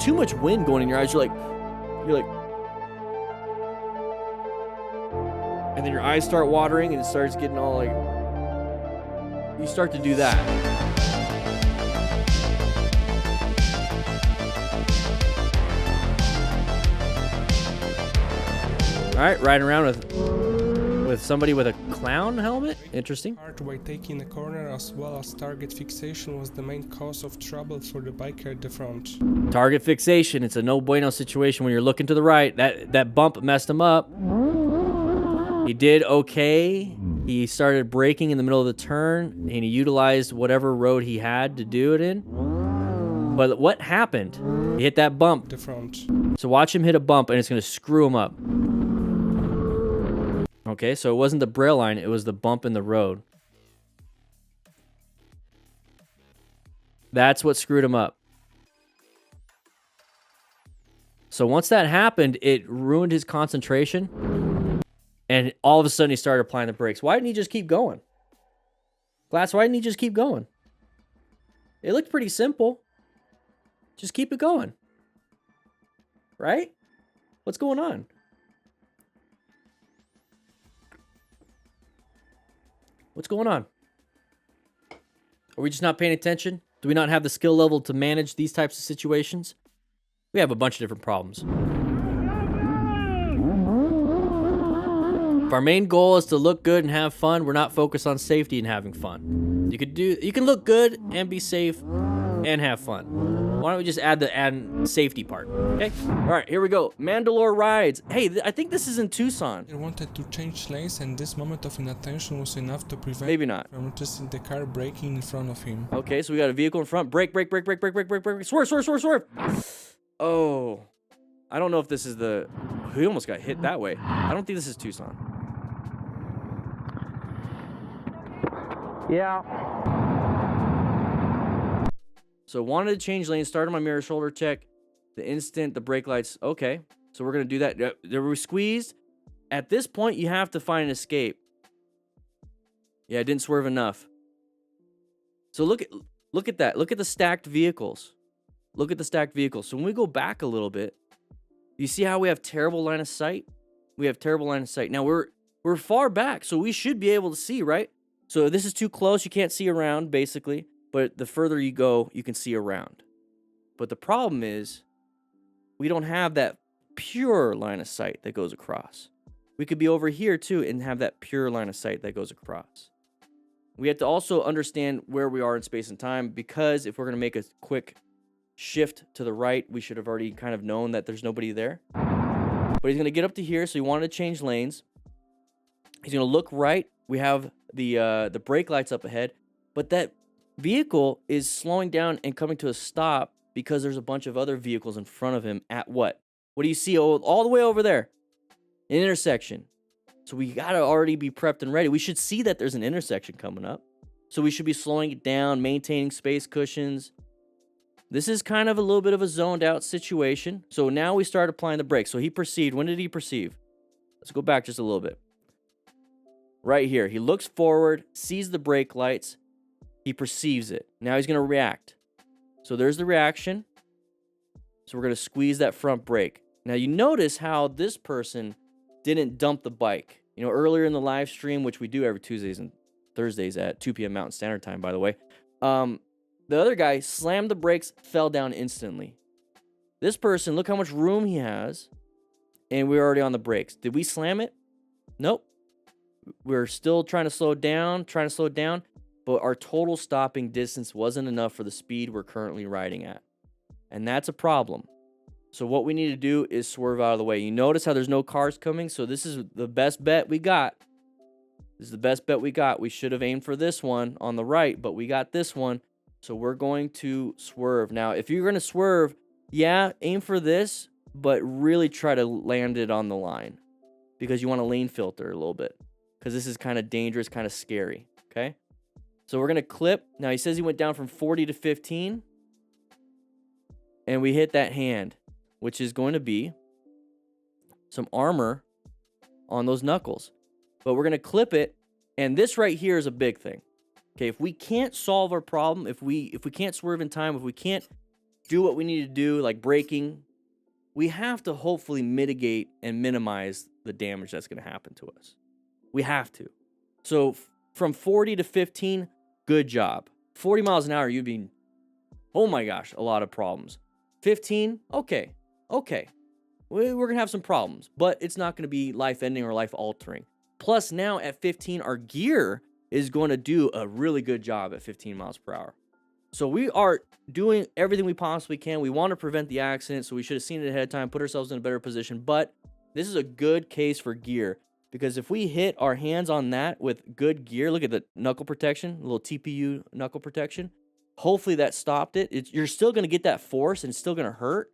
too much wind going in your eyes. You're like, and then your eyes start watering and it starts getting all like, you start to do that. All right, riding around with somebody with a clown helmet. Interesting. By taking a corner as well as target fixation was the main cause of trouble for the biker at the front. Target fixation. It's a no bueno situation when you're looking to the right. That bump messed him up. He did okay. He started braking in the middle of the turn, and he utilized whatever road he had to do it in. But what happened? He hit that bump. The front. So watch him hit a bump, and it's going to screw him up. Okay, so it wasn't the braille line, it was the bump in the road. That's what screwed him up. So once that happened, it ruined his concentration. And all of a sudden, he started applying the brakes. Why didn't he just keep going? Glass, why didn't he just keep going? It looked pretty simple. Just keep it going. Right? What's going on? What's going on? Are we just not paying attention? Do we not have the skill level to manage these types of situations? We have a bunch of different problems. If our main goal is to look good and have fun, we're not focused on safety and having fun. You can look good and be safe and have fun. Why don't we just add the safety part? Okay. All right, here we go. Mandalore rides. Hey, I think this is in Tucson. They wanted to change lanes, and this moment of inattention was enough to prevent Maybe not. from just the car braking in front of him. Okay, so we got a vehicle in front. Brake. Swerve. Oh, I don't know if this is the. He almost got hit that way. I don't think this is Tucson. Yeah. So wanted to change lanes, started my mirror shoulder check. The instant the brake lights, okay. So we're gonna do that. There we squeezed. At this point, you have to find an escape. Yeah, I didn't swerve enough. So look at that. Look at the stacked vehicles. Look at the stacked vehicles. So when we go back a little bit, you see how we have terrible line of sight? We have terrible line of sight. Now we're far back, so we should be able to see, right? So this is too close, you can't see around, basically. But the further you go, you can see around. But the problem is, we don't have that pure line of sight that goes across. We could be over here too and have that pure line of sight that goes across. We have to also understand where we are in space and time, because if we're going to make a quick shift to the right, we should have already kind of known that there's nobody there. But he's going to get up to here, so he wanted to change lanes. He's going to look right. We have the brake lights up ahead, but that vehicle is slowing down and coming to a stop because there's a bunch of other vehicles in front of him at what? What do you see all the way over there? An intersection. So we got to already be prepped and ready. We should see that there's an intersection coming up. So we should be slowing it down, maintaining space cushions. This is kind of a little bit of a zoned out situation. So now we start applying the brakes. So he perceived. When did he perceive? Let's go back just a little bit. Right here. He looks forward, sees the brake lights. He perceives it. Now he's going to react. So there's the reaction. So we're going to squeeze that front brake. Now you notice how this person didn't dump the bike. You know, earlier in the live stream, which we do every Tuesdays and Thursdays at 2 p.m. Mountain Standard Time, by the way, the other guy slammed the brakes, fell down instantly. This person, look how much room he has, and we're already on the brakes. Did we slam it? Nope. We're still trying to slow down, but our total stopping distance wasn't enough for the speed we're currently riding at. And that's a problem. So what we need to do is swerve out of the way. You notice how there's no cars coming? So this is the best bet we got. This is the best bet we got. We should have aimed for this one on the right, but we got this one. So we're going to swerve. Now, if you're going to swerve, yeah, aim for this, but really try to land it on the line, because you want to lane filter a little bit, because this is kind of dangerous, kind of scary, okay? So we're going to clip. Now, he says he went down from 40 to 15, and we hit that hand, which is going to be some armor on those knuckles. But we're going to clip it, and this right here is a big thing. Okay, if we can't solve our problem, if we can't swerve in time, if we can't do what we need to do, like braking, we have to hopefully mitigate and minimize the damage that's going to happen to us. We have to. So from 40 to 15, good job. 40 miles an hour, you'd be, oh my gosh, a lot of problems. 15, okay. We're going to have some problems, but it's not going to be life-ending or life-altering. Plus, now at 15, our gear is going to do a really good job at 15 miles per hour. So we are doing everything we possibly can. We want to prevent the accident, so we should have seen it ahead of time, put ourselves in a better position. But this is a good case for gear, because if we hit our hands on that with good gear, look at the knuckle protection, a little TPU knuckle protection. Hopefully that stopped it. You're still going to get that force, and it's still going to hurt.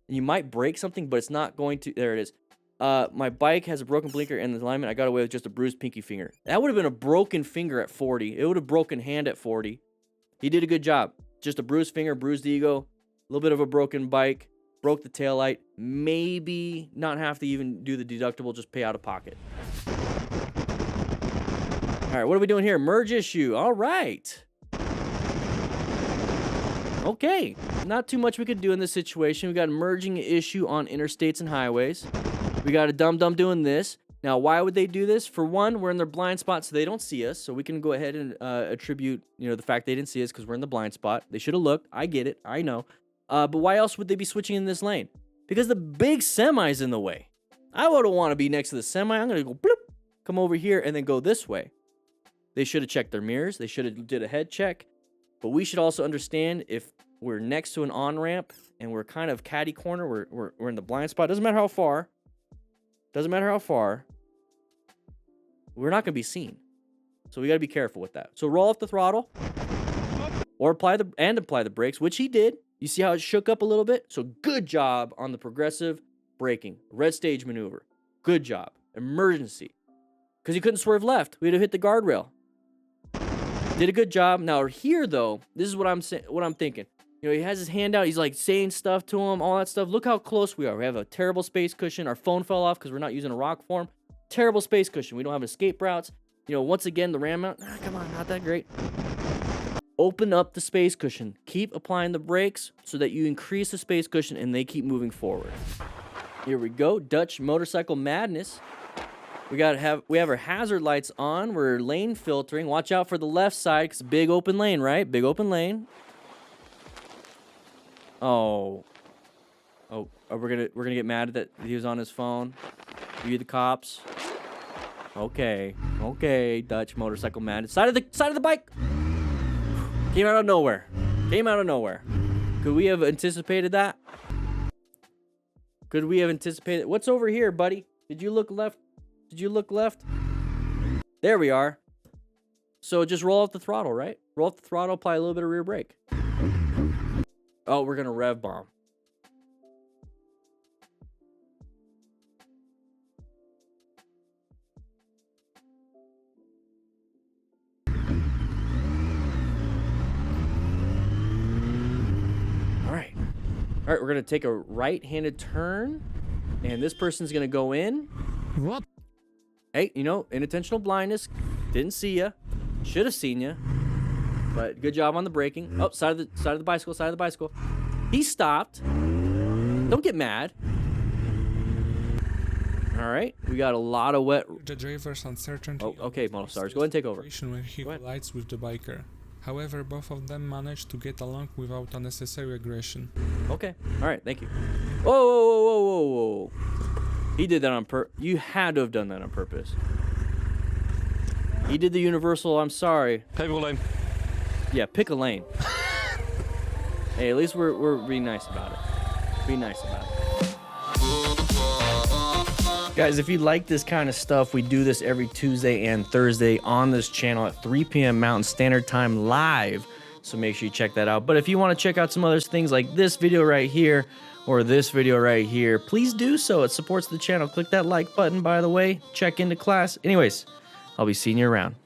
And you might break something, but it's not going to. There it is. My bike has a broken blinker and the alignment. I got away with just a bruised pinky finger. That would have been a broken finger at 40. It would have broken hand at 40. He did a good job. Just a bruised finger, bruised ego, a little bit of a broken bike, broke the taillight. Maybe not have to even do the deductible, just pay out of pocket. All right, what are we doing here? Merge issue. All right. Okay, not too much we could do in this situation. We got a merging issue on interstates and highways. We got a dum-dum doing this. Now, why would they do this? For one, we're in their blind spot, so they don't see us. So we can go ahead and attribute, the fact they didn't see us because we're in the blind spot. They should have looked. I get it. I know. But why else would they be switching in this lane? Because the big semi's in the way. I wouldn't want to be next to the semi. I'm going to go bloop, come over here, and then go this way. They should have checked their mirrors. They should have did a head check. But we should also understand if we're next to an on-ramp and we're kind of catty corner, we're in the blind spot. Doesn't matter how far. We're not going to be seen. So we got to be careful with that. So roll off the throttle or apply the brakes, which he did. You see how it shook up a little bit? So good job on the progressive braking. Red stage maneuver. Good job. Emergency. Because he couldn't swerve left. We'd have hit the guardrail. Did a good job. Now here though, this is what I'm thinking. He has his hand out. He's like saying stuff to him, all that stuff. Look how close we are. We have a terrible space cushion. Our phone fell off because we're not using a rock form. Terrible space cushion. We don't have escape routes. Once again, the ram mount, come on, not that great. Open up the space cushion. Keep applying the brakes so that you increase the space cushion and they keep moving forward. Here we go. Dutch motorcycle madness. We have our hazard lights on. We're lane filtering. Watch out for the left side because big open lane, right? Big open lane. Oh, we're gonna get mad that he was on his phone. You the cops. Okay, Dutch motorcycle madness. Side of the bike. Came out of nowhere. Could we have anticipated that? What's over here, buddy? Did you look left? There we are. So just roll off the throttle, right? Roll off the throttle, apply a little bit of rear brake. Oh, we're gonna rev bomb. All right, we're going to take a right-handed turn, and this person's going to go in. What? Hey, inattentional blindness. Didn't see you. Should have seen you. But good job on the braking. Oh, side of the bicycle. He stopped. Don't get mad. All right, we got a lot of wet. The driver's uncertainty. Oh, okay, model stars. Go ahead and take over. Where he collides with the biker. However, both of them managed to get along without unnecessary aggression. Okay. All right. Thank you. Whoa. He did that on purpose. You had to have done that on purpose. He did the universal, I'm sorry. Pick a lane. Yeah, pick a lane. Hey, at least we're being nice about it. Guys, if you like this kind of stuff, we do this every Tuesday and Thursday on this channel at 3 p.m. Mountain Standard Time live. So make sure you check that out. But if you want to check out some other things like this video right here or this video right here, please do so. It supports the channel. Click that like button, by the way. Check into class. Anyways, I'll be seeing you around.